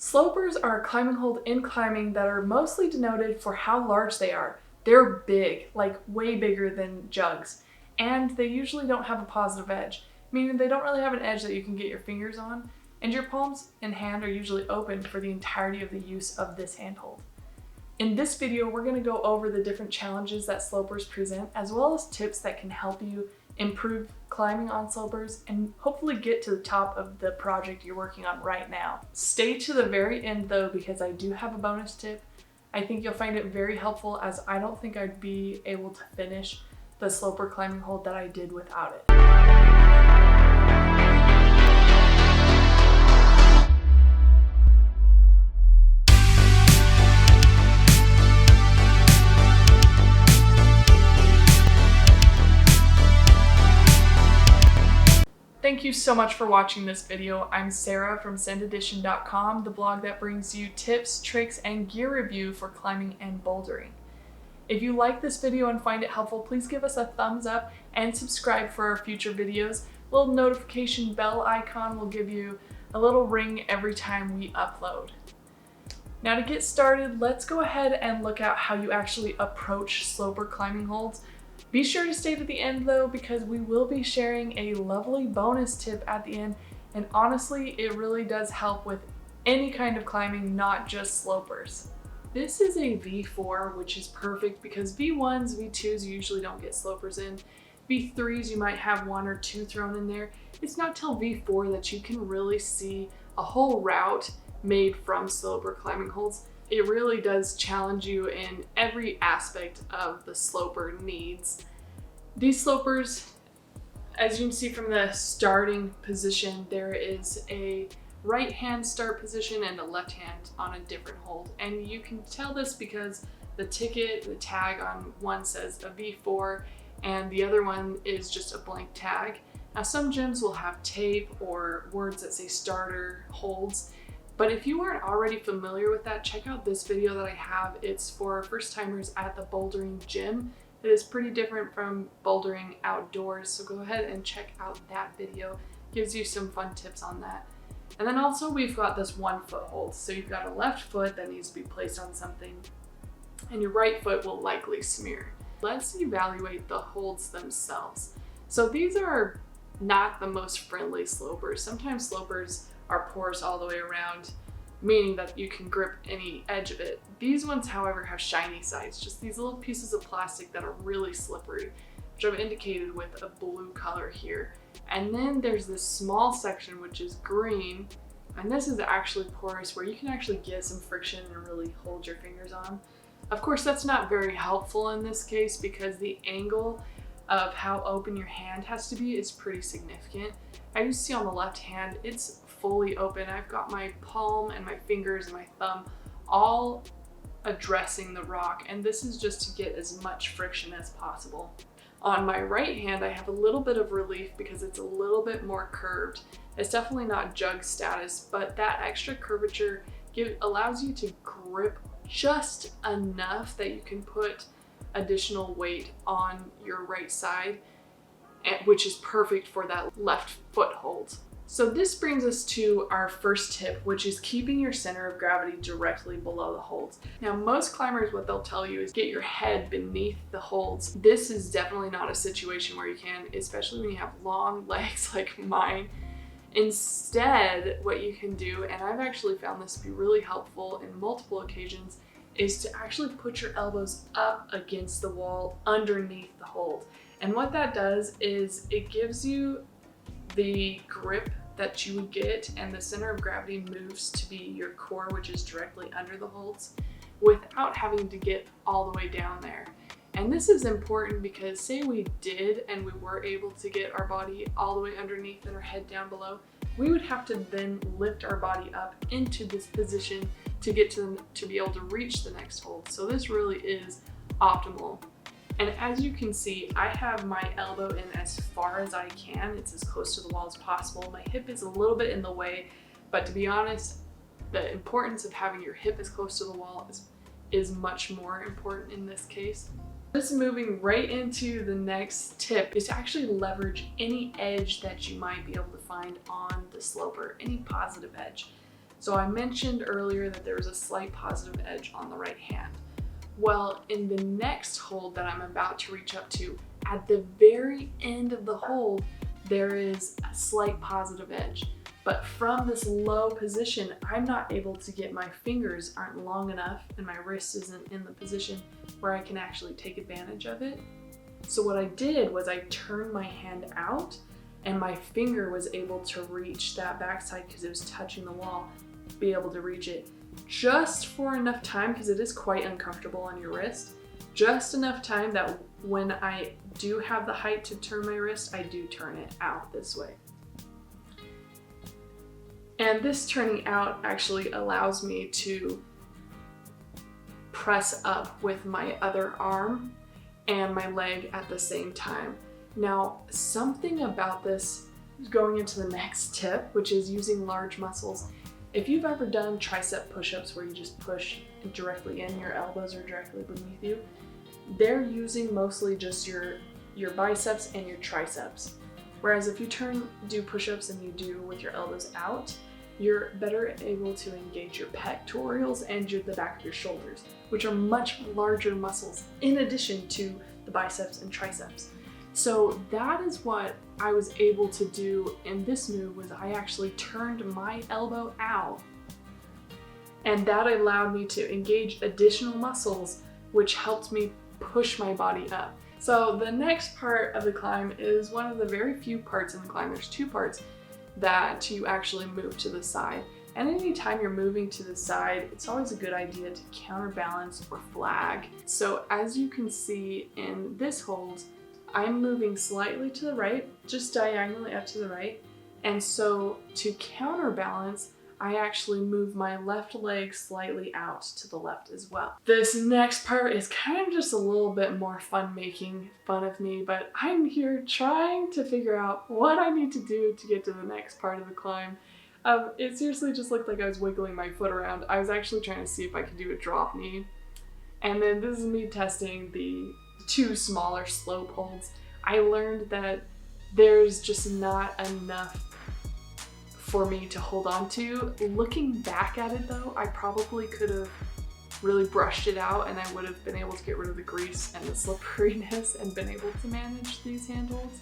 Slopers are a climbing hold in climbing that are mostly denoted for how large they are. They're big, like way bigger than jugs, and they usually don't have a positive edge, meaning they don't really have an edge that you can get your fingers on, and your palms and hand are usually open for the entirety of the use of this handhold. In this video, we're going to go over the different challenges that slopers present, as well as tips that can help you improve climbing on slopers and hopefully get to the top of the project you're working on right now. Stay to the very end though, because I do have a bonus tip. I think you'll find it very helpful, as I don't think I'd be able to finish the sloper climbing hold that I did without it. Thank you so much for watching this video. I'm Sarah from SendEdition.com, the blog that brings you tips, tricks, and gear review for climbing and bouldering. If you like this video and find it helpful, please give us a thumbs up and subscribe for our future videos. A little notification bell icon will give you a little ring every time we upload. Now to get started, let's go ahead and look at how you actually approach sloper climbing holds. Be sure to stay to the end though, because we will be sharing a lovely bonus tip at the end, and honestly, it really does help with any kind of climbing, not just slopers. This is a V4, which is perfect because V1s, V2s usually don't get slopers in. V3s, you might have one or two thrown in there. It's not till V4 that you can really see a whole route made from sloper climbing holds. It really does challenge you in every aspect of the sloper needs. These slopers, as you can see from the starting position, there is a right hand start position and a left hand on a different hold. And you can tell this because the tag on one says a V4 and the other one is just a blank tag. Now some gyms will have tape or words that say starter holds. But if you aren't already familiar with that, check out this video that I have. It's for first timers at the bouldering gym. It is pretty different from bouldering outdoors, so go ahead and check out that video. Gives you some fun tips on that. And then also we've got this 1 foot hold. So you've got a left foot that needs to be placed on something, and your right foot will likely smear. Let's evaluate the holds themselves. So these are not the most friendly slopers. Sometimes slopers are porous all the way around, meaning that you can grip any edge of it. These ones, however, have shiny sides, just these little pieces of plastic that are really slippery, which I've indicated with a blue color here. And then there's this small section which is green, and this is actually porous, where you can actually get some friction and really hold your fingers on. Of course, that's not very helpful in this case because the angle of how open your hand has to be is pretty significant. As you see on the left hand, it's fully open. I've got my palm and my fingers and my thumb all addressing the rock, and this is just to get as much friction as possible. On my right hand, I have a little bit of relief because it's a little bit more curved. It's definitely not jug status, but that extra curvature allows you to grip just enough that you can put additional weight on your right side, which is perfect for that left foot hold. So this brings us to our first tip, which is keeping your center of gravity directly below the holds. Now, most climbers, what they'll tell you is get your head beneath the holds. This is definitely not a situation where you can, especially when you have long legs like mine. Instead, what you can do, and I've actually found this to be really helpful in multiple occasions, is to actually put your elbows up against the wall underneath the hold. And what that does is it gives you the grip that you would get, and the center of gravity moves to be your core, which is directly under the holds, without having to get all the way down there. And this is important because say we did and we were able to get our body all the way underneath and our head down below, we would have to then lift our body up into this position to get to be able to reach the next hold. So this really is optimal. And as you can see, I have my elbow in as far as I can. It's as close to the wall as possible. My hip is a little bit in the way, but to be honest, the importance of having your hip as close to the wall is much more important in this case. Just moving right into the next tip is to actually leverage any edge that you might be able to find on the sloper, any positive edge. So I mentioned earlier that there was a slight positive edge on the right hand. Well, in the next hold that I'm about to reach up to, at the very end of the hold, there is a slight positive edge. But from this low position, I'm not able to get, my fingers aren't long enough and my wrist isn't in the position where I can actually take advantage of it. So what I did was I turned my hand out and my finger was able to reach that backside because it was touching the wall, be able to reach it just for enough time, because it is quite uncomfortable on your wrist, just enough time that when I do have the height to turn my wrist, I do turn it out this way. And this turning out actually allows me to press up with my other arm and my leg at the same time. Now, something about this is going into the next tip, which is using large muscles. If you've ever done tricep push-ups where you just push directly in, your elbows are directly beneath you, they're using mostly just your biceps and your triceps. Whereas if you do push-ups and you do with your elbows out, you're better able to engage your pectorals and the back of your shoulders, which are much larger muscles in addition to the biceps and triceps. So that is what I was able to do in this move, was I actually turned my elbow out, and that allowed me to engage additional muscles, which helped me push my body up. So the next part of the climb is one of the very few parts in the climb. There's two parts that you actually move to the side. And anytime you're moving to the side, it's always a good idea to counterbalance or flag. So as you can see in this hold, I'm moving slightly to the right, just diagonally up to the right. And so to counterbalance, I actually move my left leg slightly out to the left as well. This next part is kind of just a little bit more fun, making fun of me, but I'm here trying to figure out what I need to do to get to the next part of the climb. It seriously just looked like I was wiggling my foot around. I was actually trying to see if I could do a drop knee. And then this is me testing the two smaller slope holds. I learned that there's just not enough for me to hold on to. Looking back at it though, I probably could have really brushed it out and I would have been able to get rid of the grease and the slipperiness and been able to manage these handholds,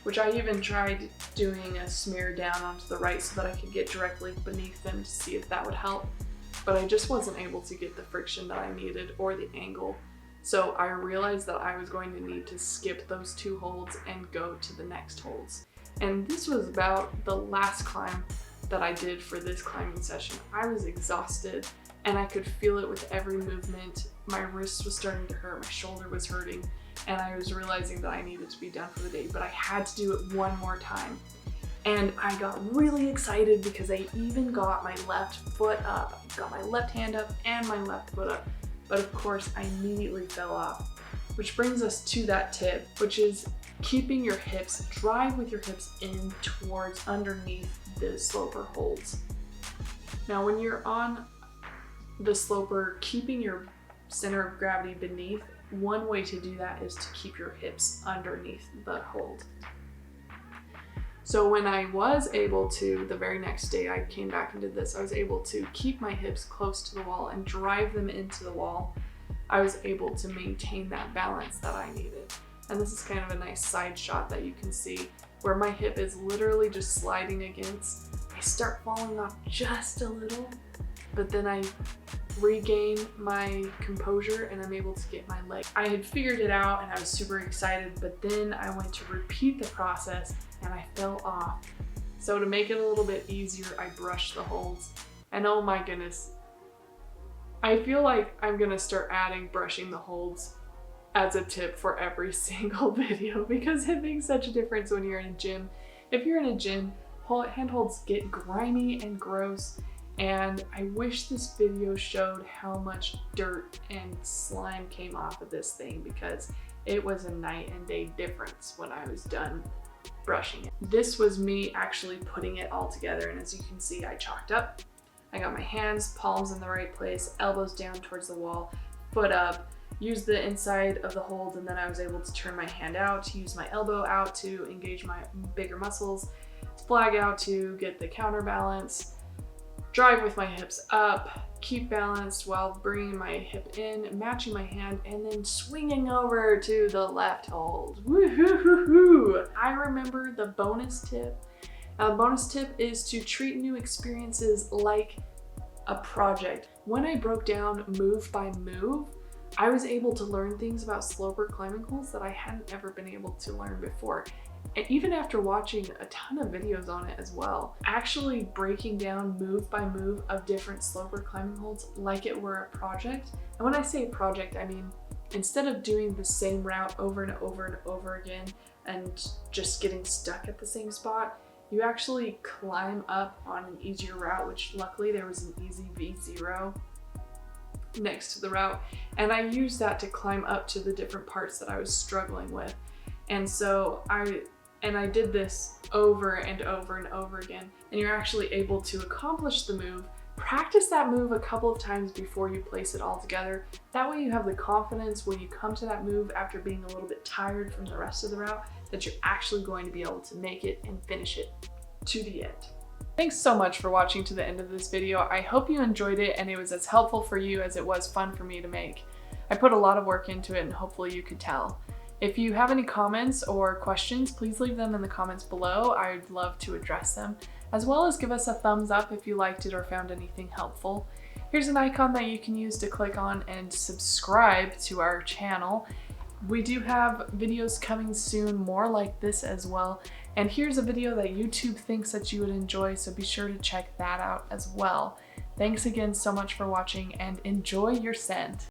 which I even tried doing a smear down onto the right so that I could get directly beneath them to see if that would help. But I just wasn't able to get the friction that I needed or the angle. So I realized that I was going to need to skip those two holds and go to the next holds. And this was about the last climb that I did for this climbing session. I was exhausted and I could feel it with every movement. My wrist was starting to hurt, my shoulder was hurting, and I was realizing that I needed to be done for the day, but I had to do it one more time. And I got really excited because I even got my left foot up. I got my left hand up and my left foot up. But of course, I immediately fell off. Which brings us to that tip, which is keeping your hips, drive with your hips in towards underneath the sloper holds. Now when you're on the sloper, keeping your center of gravity beneath, one way to do that is to keep your hips underneath the hold. So when I was able to, the very next day I came back and did this, I was able to keep my hips close to the wall and drive them into the wall. I was able to maintain that balance that I needed. And this is kind of a nice side shot that you can see where my hip is literally just sliding against. I start falling off just a little, but then I regain my composure and I'm able to get my leg. I had figured it out and I was super excited, but then I went to repeat the process and I fell off. So to make it a little bit easier, I brushed the holds. And oh my goodness, I feel like I'm gonna start adding brushing the holds as a tip for every single video because it makes such a difference when you're in a gym. If you're in a gym, handholds get grimy and gross, and I wish this video showed how much dirt and slime came off of this thing because it was a night and day difference when I was done brushing it. This was me actually putting it all together, and as you can see, I chalked up. I got my hands, palms in the right place, elbows down towards the wall, foot up, used the inside of the hold, and then I was able to turn my hand out, use my elbow out to engage my bigger muscles, flag out to get the counterbalance, drive with my hips up, keep balanced while bringing my hip in, matching my hand, and then swinging over to the left hold. Woo-hoo-hoo-hoo. I remember the bonus tip. Now, the bonus tip is to treat new experiences like a project. When I broke down move by move, I was able to learn things about sloper climbing holds that I hadn't ever been able to learn before. And even after watching a ton of videos on it as well, actually breaking down move by move of different sloper climbing holds like it were a project. And when I say project, I mean, instead of doing the same route over and over and over again and just getting stuck at the same spot, you actually climb up on an easier route, which luckily there was an easy V0 next to the route. And I used that to climb up to the different parts that I was struggling with. And so I did this over and over and over again, and you're actually able to accomplish the move. Practice that move a couple of times before you place it all together. That way you have the confidence when you come to that move after being a little bit tired from the rest of the route that you're actually going to be able to make it and finish it to the end. Thanks so much for watching to the end of this video. I hope you enjoyed it and it was as helpful for you as it was fun for me to make. I put a lot of work into it and hopefully you could tell. If you have any comments or questions, please leave them in the comments below. I'd love to address them, as well as give us a thumbs up if you liked it or found anything helpful. Here's an icon that you can use to click on and subscribe to our channel. We do have videos coming soon, more like this as well. And here's a video that YouTube thinks that you would enjoy, so be sure to check that out as well. Thanks again so much for watching and enjoy your send.